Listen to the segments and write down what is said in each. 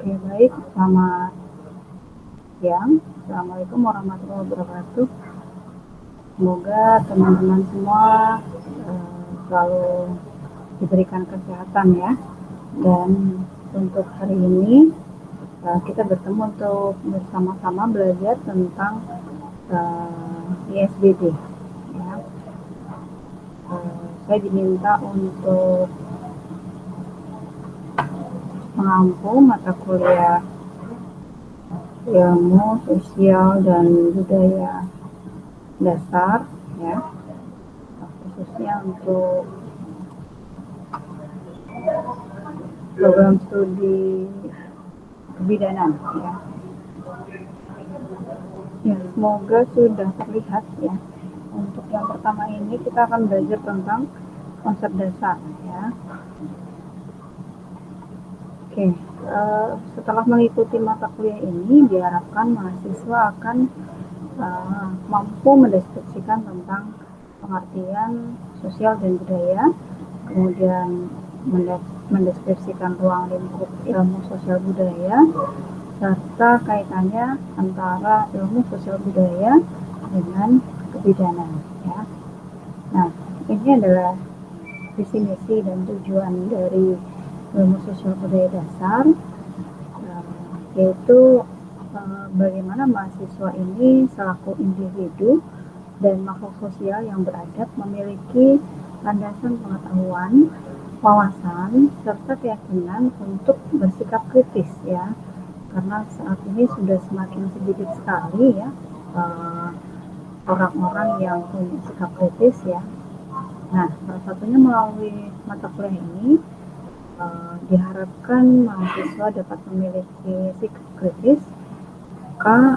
Oke, baik. Selamat siang. Assalamualaikum warahmatullahi wabarakatuh. Semoga teman-teman semua selalu diberikan kesehatan ya. Dan untuk hari ini kita bertemu untuk bersama-sama belajar tentang ISBD. Ya. Saya diminta untuk mengampu mata kuliah ilmu sosial dan budaya dasar ya, khususnya untuk program studi kebidanan ya. Ya, semoga sudah terlihat ya. Untuk yang pertama ini kita akan belajar tentang konsep dasar ya. Oke, setelah mengikuti mata kuliah ini diharapkan mahasiswa akan mampu mendeskripsikan tentang pengertian sosial dan budaya, kemudian mendeskripsikan ruang lingkup ilmu sosial budaya, serta kaitannya antara ilmu sosial budaya dengan kebidanan. Ya. Nah, ini adalah visi misi dan tujuan dari ilmu sosial budaya dasar, yaitu bagaimana mahasiswa ini selaku individu dan makhluk sosial yang beradab memiliki landasan pengetahuan, wawasan, serta keyakinan untuk bersikap kritis ya, karena saat ini sudah semakin sedikit sekali ya orang-orang yang punya sikap kritis ya. Nah, salah satunya melalui mata kuliah ini diharapkan mahasiswa dapat memiliki sikap kritis,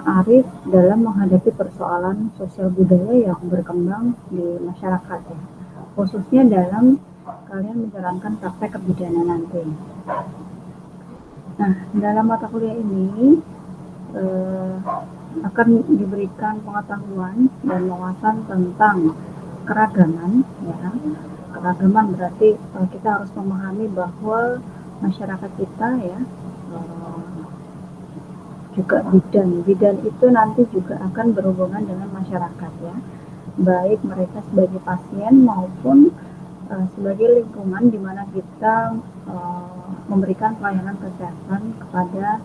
arif dalam menghadapi persoalan sosial budaya yang berkembang di masyarakat ya, khususnya dalam kalian menjalankan praktek kebidanan nanti. Nah, dalam mata kuliah ini akan diberikan pengetahuan dan wawasan tentang keragaman ya. Keragaman berarti kita harus memahami bahwa masyarakat kita ya juga bidan itu nanti juga akan berhubungan dengan masyarakat ya, baik mereka sebagai pasien maupun sebagai lingkungan di mana kita memberikan pelayanan kesehatan kepada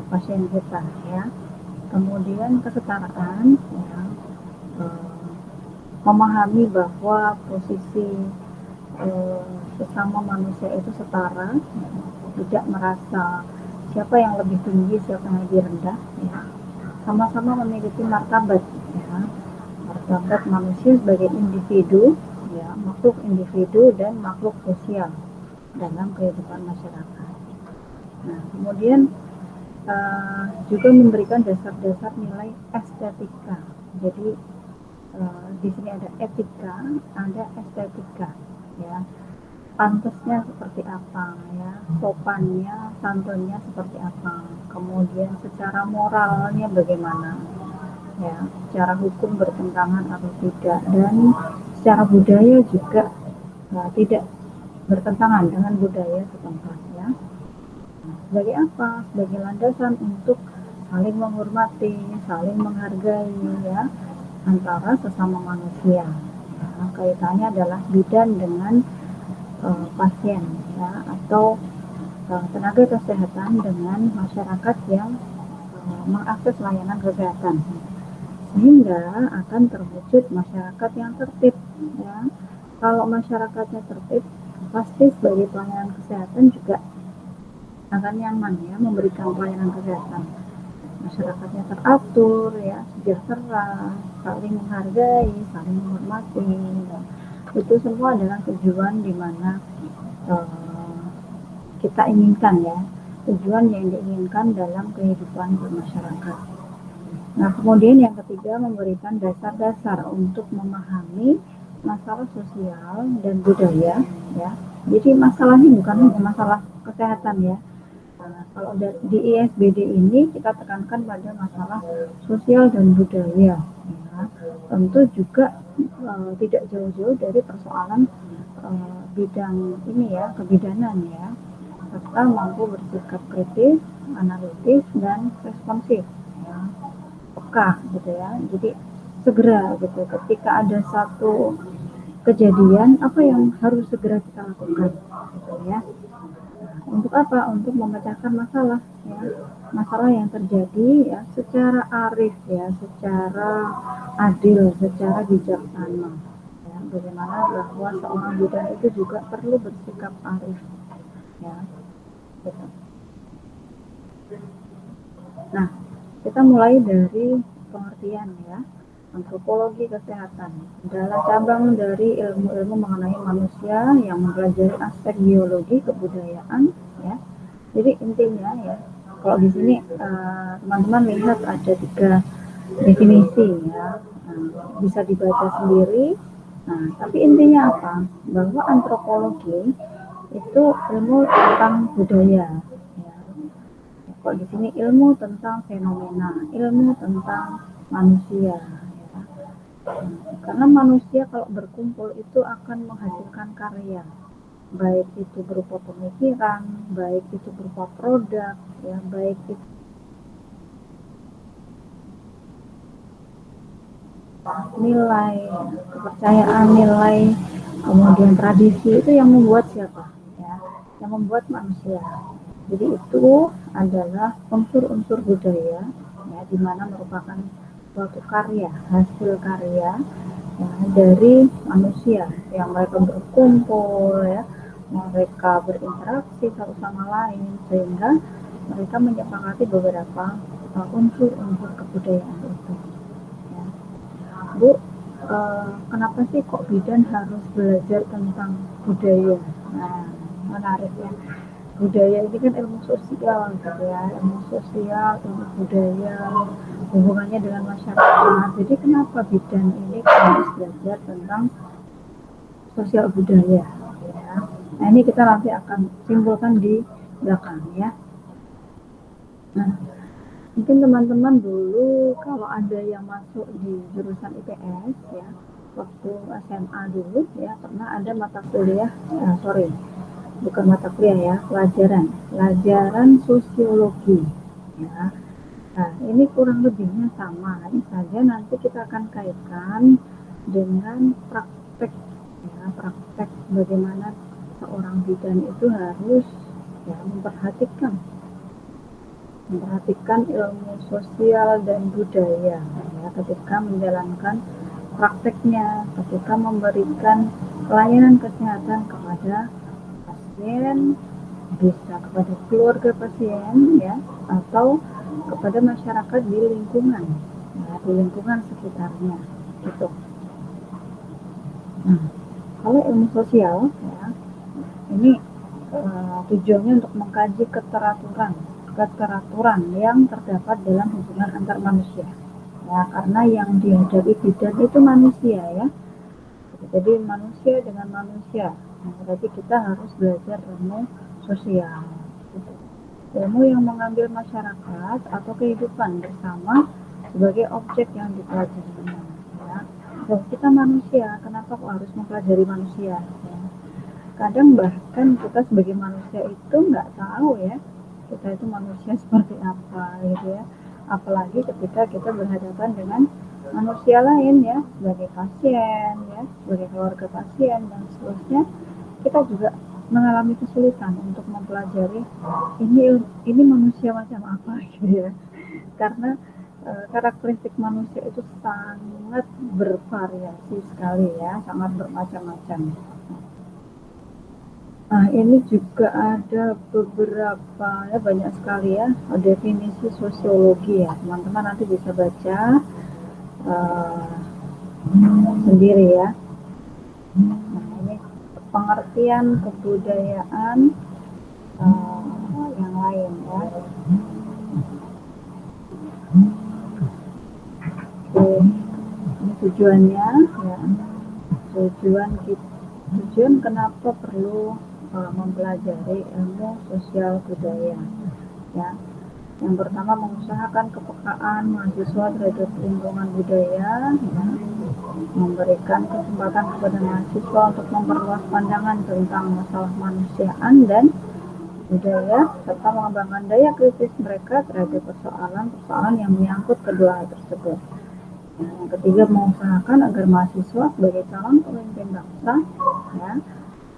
pasien kita ya. Kemudian kesetaraan ya, memahami bahwa posisi sesama manusia itu setara, tidak merasa siapa yang lebih tinggi, siapa yang lebih rendah ya. Sama-sama memiliki martabat ya, martabat manusia sebagai individu ya, makhluk individu dan makhluk sosial dalam kehidupan masyarakat. Nah, kemudian juga memberikan dasar-dasar nilai estetika. Jadi di sini ada etika, ada estetika ya. Pantasnya seperti apa ya, sopannya, santunnya seperti apa, kemudian secara moralnya bagaimana ya, secara hukum bertentangan atau tidak, dan secara budaya juga tidak bertentangan dengan budaya setempat ya. Sebagai apa? Sebagai landasan untuk saling menghormati, saling menghargai ya antara sesama manusia. Nah, kaitannya adalah bidan dengan pasien ya, atau tenaga kesehatan dengan masyarakat yang mengakses layanan kesehatan, sehingga akan terwujud masyarakat yang tertib ya. Kalau masyarakatnya tertib, pasti sebagai pelayanan kesehatan juga akan nyaman ya memberikan pelayanan kesehatan. Masyarakatnya teratur ya, sejahtera, saling menghargai, saling menghormati ya. Itu semua adalah tujuan di mana kita inginkan ya, tujuan yang diinginkan dalam kehidupan bermasyarakat. Nah, kemudian yang ketiga memberikan dasar-dasar untuk memahami masalah sosial dan budaya ya. Jadi masalahnya bukan hanya masalah kesehatan ya. Nah, kalau di ISBD ini kita tekankan pada masalah sosial dan budaya ya. Tentu juga tidak jauh-jauh dari persoalan bidang ini ya, kebidanan ya. serta mampu bersikap kritis, analitis, dan responsif, ya, peka gitu ya. Jadi segera gitu ketika ada satu kejadian apa yang harus segera kita lakukan gitu ya. Untuk apa? Untuk memecahkan masalah ya. Masalah yang terjadi ya secara arif ya, secara adil, secara bijaksana. Ya, bagaimana bahwa seorang bidan itu juga perlu bersikap arif ya. Gitu. Nah, kita mulai dari pengertian ya. Antropologi kesehatan adalah cabang dari ilmu-ilmu mengenai manusia yang mempelajari aspek biologi, kebudayaan ya. Jadi intinya ya, kalau di sini teman-teman lihat ada 3 definisi ya. Bisa dibaca sendiri. Nah, tapi intinya apa? Bahwa antropologi itu ilmu tentang budaya ya. Kok di sini ilmu tentang fenomena, ilmu tentang manusia ya. Karena manusia kalau berkumpul itu akan menghasilkan karya, baik itu berupa pemikiran, baik itu berupa produk ya, baik itu nilai, kepercayaan, nilai, kemudian tradisi itu yang membuat siapa ya, yang membuat manusia. Jadi itu adalah unsur-unsur budaya ya, di mana merupakan suatu karya, hasil karya ya, dari manusia yang mereka berkumpul ya, mereka berinteraksi satu sama lain sehingga mereka menyepakati beberapa unsur-unsur kebudayaan itu ya. Bu, kenapa sih kok bidan harus belajar tentang budaya? Nah, menarik ya. Budaya ini kan ilmu sosial gitu ya, ilmu sosial, ilmu budaya, hubungannya dengan masyarakat. Jadi kenapa bidan ini harus belajar tentang sosial budaya? Ya. Nah ini kita nanti akan simpulkan di belakang ya. Nah, mungkin teman-teman dulu kalau ada yang masuk di jurusan IPS ya, waktu SMA dulu ya pernah ada mata kuliah, bukan mata kuliah ya, pelajaran sosiologi ya. Nah ini kurang lebihnya sama, ini saja nanti kita akan kaitkan dengan praktek ya, praktek bagaimana seorang bidan itu harus ya memperhatikan ilmu sosial dan budaya ya, ketika menjalankan prakteknya, ketika memberikan pelayanan kesehatan kepada pasien, bisa kepada keluarga pasien ya, atau kepada masyarakat di lingkungan ya, di lingkungan sekitarnya gitu. Nah, kalau ilmu sosial ya, ini tujuannya untuk mengkaji keteraturan yang terdapat dalam hubungan antar manusia ya, karena yang dihadapi bidan itu manusia ya, jadi manusia dengan manusia. Nah, berarti kita harus belajar ilmu sosial gitu. Ilmu yang mengambil masyarakat atau kehidupan bersama sebagai objek yang dipelajarinya ya. So, kita manusia, kenapa kok harus mempelajari manusia ya? Kadang bahkan kita sebagai manusia itu nggak tahu ya kita itu manusia seperti apa gitu ya, apalagi ketika kita berhadapan dengan manusia lain ya, sebagai pasien ya, sebagai keluarga pasien dan seterusnya, kita juga mengalami kesulitan untuk mempelajari ini manusia macam apa gitu ya, karena karakteristik manusia itu sangat bervariasi sekali ya, sangat bermacam-macam. Nah, ini juga ada beberapa ya, banyak sekali ya definisi sosiologi ya. Teman-teman nanti bisa baca sendiri ya. Nah, ini pengertian kebudayaan yang lain ya. Oke, ini tujuannya ya. Tujuan kenapa perlu mempelajari ilmu sosial budaya ya. Yang pertama, mengusahakan kepekaan mahasiswa terhadap lingkungan budaya ya. Memberikan kesempatan kepada mahasiswa untuk memperluas pandangan tentang masalah manusiaan dan budaya, serta mengembangkan daya kritis mereka terhadap persoalan-persoalan yang menyangkut kedua hal tersebut. Yang ketiga, mengusahakan agar mahasiswa sebagai calon pemimpin bangsa ya,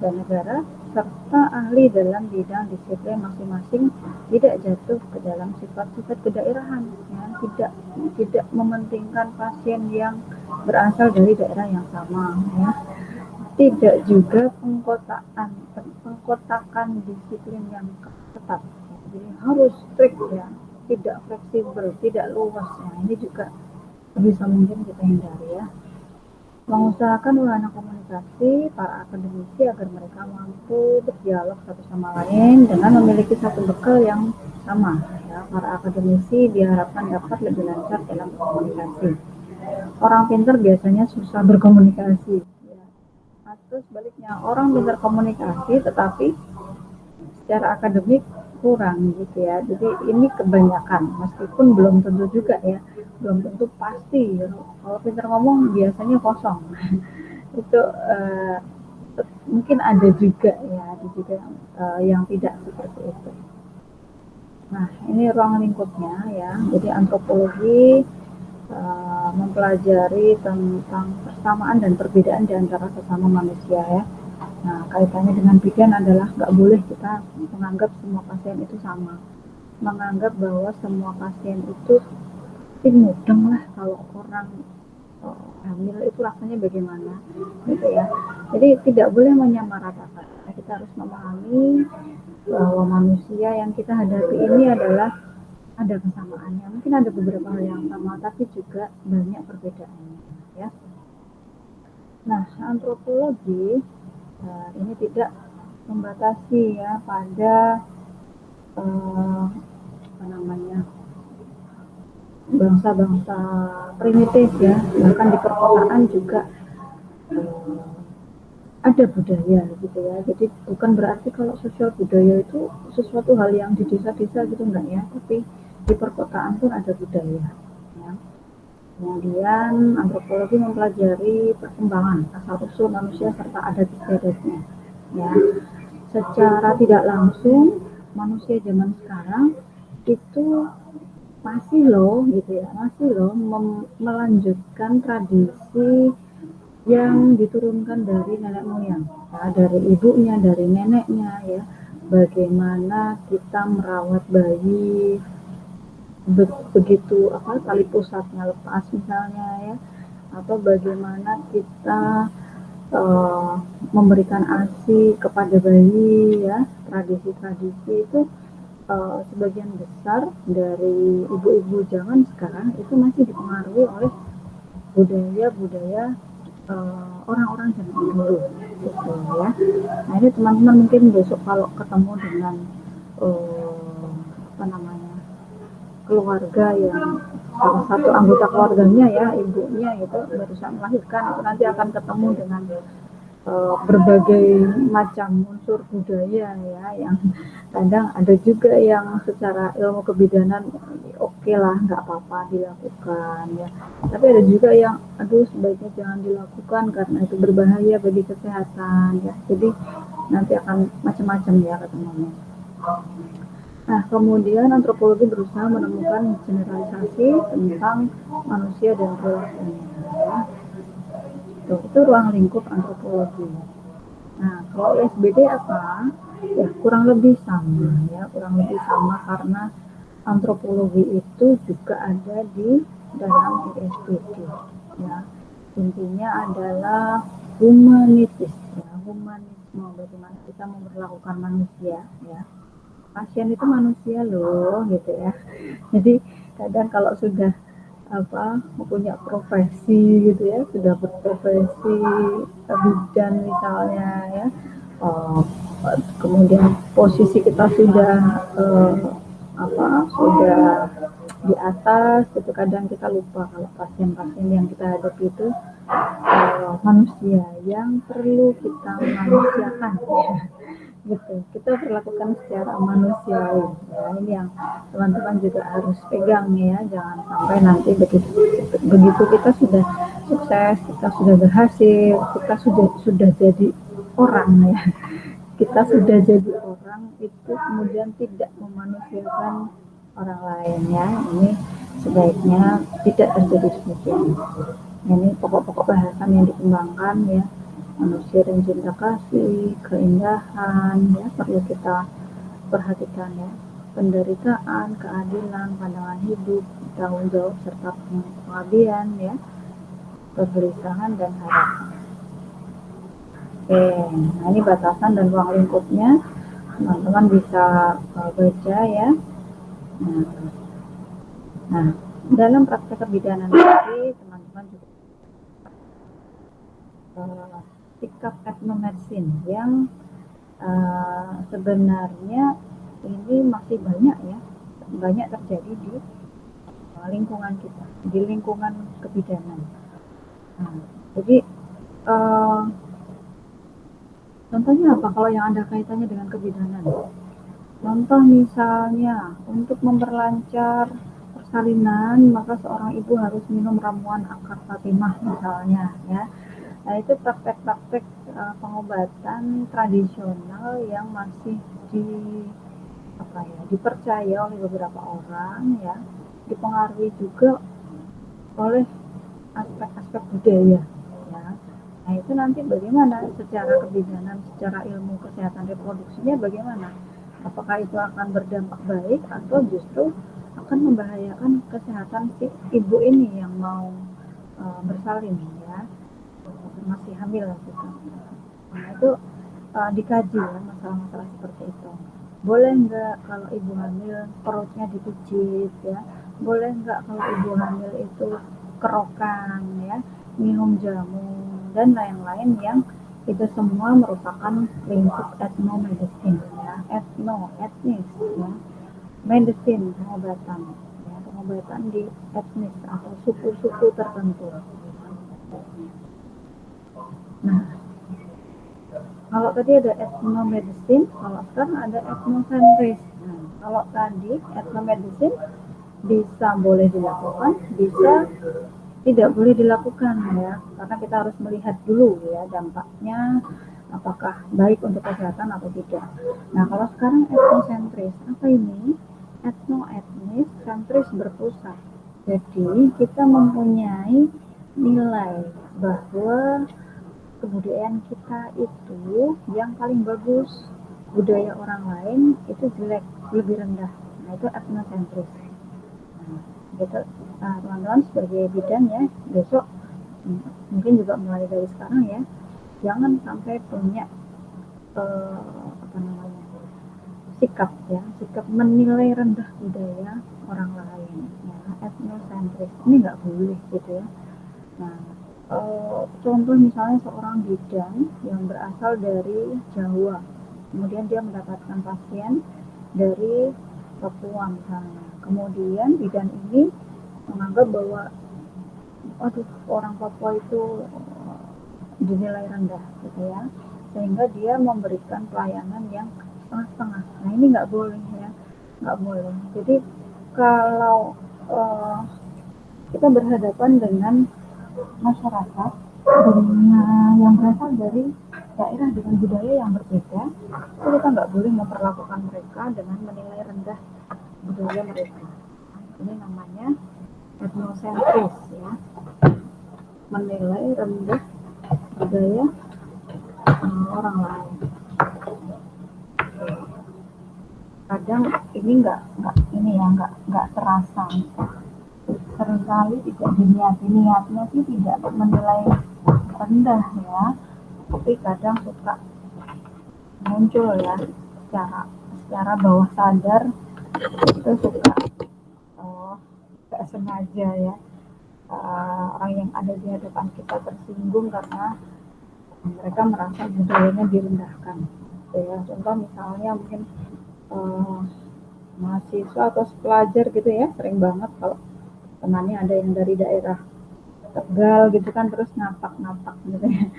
dan negara serta ahli dalam bidang disiplin masing-masing tidak jatuh ke dalam sifat-sifat kedaerahan, ya, tidak mementingkan pasien yang berasal dari daerah yang sama, ya, tidak juga pengkotakan disiplin yang ketat, ya. Jadi harus strict, ya, tidak fleksibel, tidak luas, ya. Ini juga bisa mungkin kita hindari, ya. Mengusahakan wahana komunikasi para akademisi agar mereka mampu berdialog satu sama lain dengan memiliki satu bekal yang sama, ya. Para akademisi diharapkan dapat lebih lancar dalam berkomunikasi. Orang pintar biasanya susah berkomunikasi, ya. Atau sebaliknya, orang pintar komunikasi tetapi secara akademik kurang gitu ya. Jadi ini kebanyakan, meskipun belum tentu juga ya, belum tentu pasti. Kalau pintar ngomong biasanya kosong. Itu mungkin ada juga ya, ada juga yang tidak seperti itu. Nah, ini ruang lingkupnya ya. Jadi antropologi mempelajari tentang persamaan dan perbedaan di antara sesama manusia ya. Nah, kaitannya dengan bidan adalah nggak boleh kita menganggap semua pasien itu sama. Menganggap bahwa semua pasien itu mudeng lah, kalau orang hamil itu rasanya bagaimana gitu ya. Jadi tidak boleh menyamaratakan. Kita harus memahami bahwa manusia yang kita hadapi ini adalah ada kesamaannya. Mungkin ada beberapa hal yang sama, tapi juga banyak perbedaannya ya. Nah, antropologi ini tidak membatasi ya pada bangsa-bangsa primitif ya, bahkan di perkotaan juga ada budaya gitu ya. Jadi bukan berarti kalau sosial budaya itu sesuatu hal yang di desa-desa gitu enggak ya, tapi di perkotaan pun ada budaya ya. Kemudian antropologi mempelajari perkembangan asal-usul manusia serta adat istiadatnya ya. Secara tidak langsung manusia zaman sekarang itu masih loh gitu ya, masih loh melanjutkan tradisi yang diturunkan dari nenek moyang ya, dari ibunya, dari neneknya ya. Bagaimana kita merawat bayi begitu tali pusatnya lepas misalnya ya, atau bagaimana kita memberikan ASI kepada bayi ya. Tradisi-tradisi itu sebagian besar dari ibu-ibu zaman sekarang itu masih dipengaruhi oleh budaya-budaya orang-orang zaman dulu gitu ya. Nah, ini teman-teman mungkin besok kalau ketemu dengan keluarga yang salah satu anggota keluarganya ya, ibunya itu barusan melahirkan, itu nanti akan ketemu dengan berbagai macam unsur budaya ya, yang kadang ada juga yang secara ilmu kebidanan oke lah, nggak apa-apa dilakukan ya, tapi ada juga yang aduh sebaiknya jangan dilakukan karena itu berbahaya bagi kesehatan ya. Jadi nanti akan macam-macam ya ketemunya. Nah, kemudian antropologi berusaha menemukan generalisasi tentang manusia dan perilakunya ya. Itu ruang lingkup antropologi. Nah, kalau ISBD apa? Ya kurang lebih sama ya, kurang lebih sama karena antropologi itu juga ada di dalam ISBD ya. Intinya adalah humanitis ya, humanisme, bagaimana kita memperlakukan manusia ya. Pasien itu manusia loh gitu ya. Jadi kadang kalau sudah mempunyai profesi gitu ya, sudah berprofesi bidan misalnya ya, kemudian posisi kita sudah sudah di atas gitu, kadang kita lupa kalau pasien-pasien yang kita hadapi itu manusia yang perlu kita manusiakan ya. Gitu, kita perlakukan secara manusiawi ya. Ini yang teman-teman juga harus pegang ya, jangan sampai nanti begitu kita sudah sukses, kita sudah berhasil, kita sudah jadi orang ya, kita sudah jadi orang itu kemudian tidak memanusiakan orang lain ya, ini sebaiknya tidak terjadi demikian. Ini pokok-pokok bahasan yang dikembangkan ya, manusia dan cinta kasih, keindahan ya, perlu kita perhatikan ya, penderitaan, keadilan, pandangan hidup, tanggung jawab serta pengabdian ya, kegelisahan dan harapan. Oke, nah ini batasan dan ruang lingkupnya, teman-teman bisa baca ya. Nah, dalam praktek kebidanan tadi, teman-teman juga sikap etnomedicine yang sebenarnya ini masih banyak ya, banyak terjadi di lingkungan kita, di lingkungan kebidanan. Nah, jadi contohnya apa kalau yang ada kaitannya dengan kebidanan? Contoh misalnya, untuk memperlancar persalinan, maka seorang ibu harus minum ramuan akar Fatimah misalnya ya. Nah, itu praktek-praktek pengobatan tradisional yang masih dipercaya oleh beberapa orang ya, dipengaruhi juga oleh aspek-aspek budaya ya. Nah, itu nanti bagaimana secara kebidanan, secara ilmu kesehatan reproduksinya bagaimana? Apakah itu akan berdampak baik atau justru akan membahayakan kesehatan si ibu ini yang mau bersalin ya, masih hamil gitu. Nah, itu dikaji ya masalah-masalah seperti itu. Boleh nggak kalau ibu hamil perutnya dipijit ya? Boleh nggak kalau ibu hamil itu kerokan ya, minum jamu dan lain-lain yang itu semua merupakan lingkup etnomedicine ya, etnis ya, medicine pengobatan ya, pengobatan di etnis atau suku-suku tertentu. Nah, kalau tadi ada etnomedicine, kalau sekarang ada etnosentris. Nah, kalau tadi etnomedicine bisa boleh dilakukan, bisa tidak boleh dilakukan ya, karena kita harus melihat dulu ya dampaknya, apakah baik untuk kesehatan atau tidak. Nah, kalau sekarang etnosentris, apa ini? Etno-etnis, sentris berpusat. Jadi kita mempunyai nilai bahwa kebudayaan kita itu yang paling bagus, budaya orang lain itu jelek, lebih rendah. Nah, itu etnosentris. Nah, gitu. Nah, teman-teman sebagai bidan ya, besok mungkin juga mulai dari sekarang ya, jangan sampai punya apa namanya, sikap ya, sikap menilai rendah budaya orang lain ya, etnosentris ini nggak boleh gitu ya. Nah, contoh misalnya seorang bidan yang berasal dari Jawa, kemudian dia mendapatkan pasien dari Papua misalnya, kemudian bidan ini menganggap bahwa aduh orang Papua itu dinilai rendah gitu ya, sehingga dia memberikan pelayanan yang setengah-setengah. Nah, ini nggak boleh ya, nggak boleh. Jadi kalau kita berhadapan dengan masyarakat yang berasal dari daerah dengan budaya yang berbeda, itu kita nggak boleh memperlakukan mereka dengan menilai rendah budaya mereka. Ini namanya etnosentris ya, menilai rendah budaya orang lain. Kadang ini nggak terasa, seringkali tidak niatnya sih tidak menilai rendah ya, tapi kadang suka muncul ya secara bawah sadar, itu suka nggak sengaja ya, orang yang ada di hadapan kita tersinggung karena mereka merasa budayanya direndahkan ya. Contoh misalnya mungkin mahasiswa atau pelajar gitu ya, sering banget kalau temannya ada yang dari daerah Tegal gitu kan, terus napak gitu ya.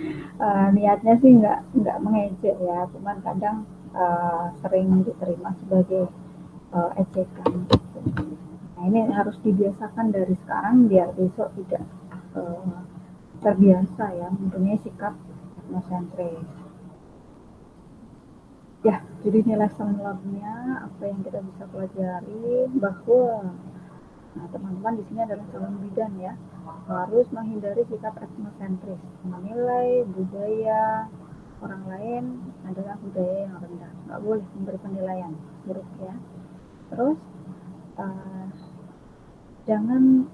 Niatnya sih nggak mengejek ya, cuman kadang sering diterima sebagai ejekan gitu. Nah, ini harus dibiasakan dari sekarang biar besok tidak terbiasa ya mempunyai sikap etnosentris. Ya, jadi nilai lab-nya apa yang kita bisa pelajari bahwa teman-teman di sini adalah calon bidan ya, harus menghindari sikap etnosentris, menilai budaya orang lain adalah budaya yang rendah, nggak boleh memberi penilaian buruk ya. Terus uh, jangan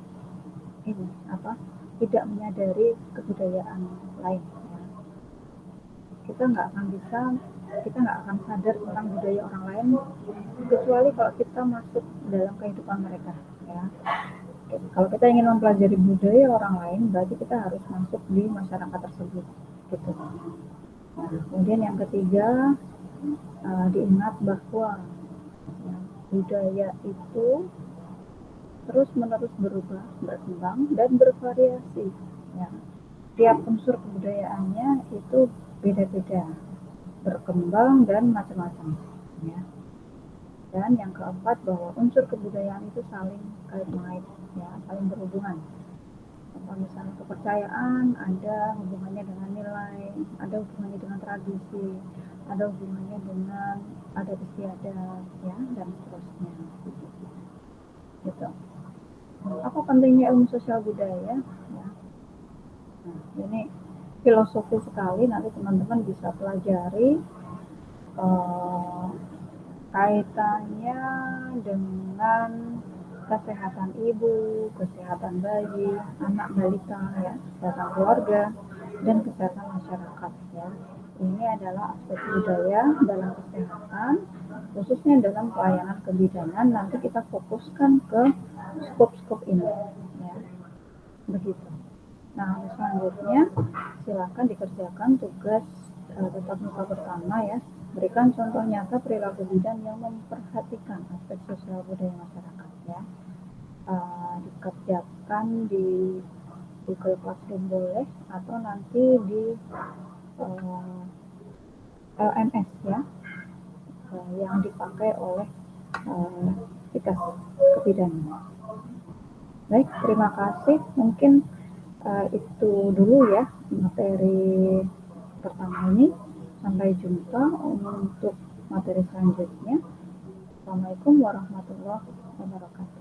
ini apa tidak menyadari kebudayaan lain ya. Kita nggak akan sadar tentang budaya orang lain kecuali kalau kita masuk dalam kehidupan mereka ya. Kalau kita ingin mempelajari budaya orang lain berarti kita harus masuk di masyarakat tersebut gitu. Nah, kemudian yang ketiga, diingat bahwa ya, budaya itu terus-menerus berubah, berkembang, dan bervariasi. Ya. Tiap unsur kebudayaannya itu beda-beda, berkembang dan macam-macam. Ya. Dan yang keempat bahwa unsur kebudayaan itu saling kait-mengait, ya, saling berhubungan. Kalau misalnya kepercayaan ada hubungannya dengan nilai, ada hubungannya dengan tradisi, ada hubungannya dengan adat istiadat, ya, dan seterusnya. Gitu. Apa pentingnya ilmu sosial budaya? Ya. Nah, ini filosofi sekali, nanti teman-teman bisa pelajari eh, kaitannya dengan kesehatan ibu, kesehatan bayi, anak balita, ya, kesehatan keluarga, dan kesehatan masyarakat. Ya. Ini adalah aspek budaya dalam kesehatan, khususnya dalam pelayanan kebidanan. Nanti kita fokuskan ke skop-skop ini. Ya. Begitu. Nah, selanjutnya silakan dikerjakan tugas tatap muka pertama ya. Berikan contoh nyata perilaku bidan yang memperhatikan aspek sosial budaya masyarakat ya. Dikerjakan di Google Classroom boleh atau nanti di uh, LMS ya, yang dipakai oleh Vikas Kebidanan. Baik, terima kasih. Mungkin itu dulu ya materi pertama ini. Sampai jumpa untuk materi selanjutnya. Assalamualaikum warahmatullahi wabarakatuh.